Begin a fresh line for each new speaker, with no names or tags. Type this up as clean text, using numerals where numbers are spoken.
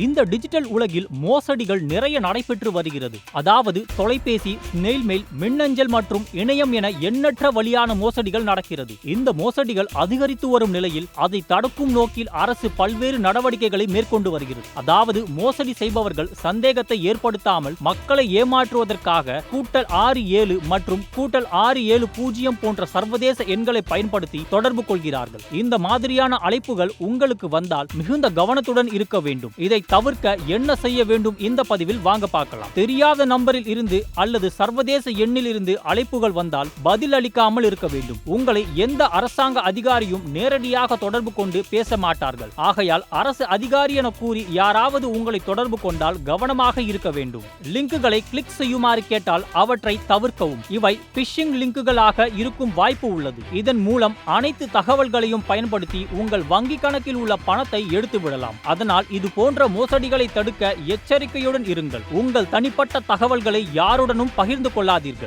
இந்த டிஜிட்டல் உலகில் மோசடிகள் நிறைய நடைபெற்று வருகிறது. அதாவது தொலைபேசி, ஸ்நெயில் மெயில், மின்னஞ்சல் மற்றும் இணையம் என எண்ணற்ற வழியான மோசடிகள் நடக்கிறது. இந்த மோசடிகள் அதிகரித்து வரும் நிலையில் அதை தடுக்கும் நோக்கில் அரசு பல்வேறு நடவடிக்கைகளை மேற்கொண்டு வருகிறது. அதாவது மோசடி செய்பவர்கள் சந்தேகத்தை ஏற்படுத்தாமல் மக்களை ஏமாற்றுவதற்காக *67 மற்றும் *670 போன்ற சர்வதேச எண்களை பயன்படுத்தி தொடர்பு கொள்கிறார்கள். இந்த மாதிரியான அழைப்புகள் உங்களுக்கு வந்தால் மிகுந்த கவனத்துடன் இருக்க வேண்டும். இதை தவிர்க்க என்ன செய்ய வேண்டும் இந்த பதிவில் வாங்க பார்க்கலாம். தெரியாத நம்பரில் இருந்து அல்லது சர்வதேச எண்ணில் இருந்து அழைப்புகள் வந்தால் பதில் அளிக்காமல் இருக்க வேண்டும். உங்களை எந்த அரசாங்க அதிகாரியும் நேரடியாக தொடர்பு கொண்டு பேச மாட்டார்கள். ஆகையால் அரசு அதிகாரி என கூறி யாராவது உங்களை தொடர்பு கொண்டால் கவனமாக இருக்க வேண்டும். லிங்குகளை கிளிக் செய்யுமாறு கேட்டால் அவற்றை தவிர்க்கவும். இவை பிஷிங் லிங்குகளாக இருக்கும் வாய்ப்பு உள்ளது. இதன் மூலம் அனைத்து தகவல்களையும் பயன்படுத்தி உங்கள் வங்கி கணக்கில் உள்ள பணத்தை எடுத்து விடலாம். அதனால் இது போன்ற மோசடிகளை தடுக்க எச்சரிக்கையுடன் இருங்கள். உங்கள் தனிப்பட்ட தகவல்களை யாருடனும் பகிர்ந்து கொள்ளாதீர்கள்.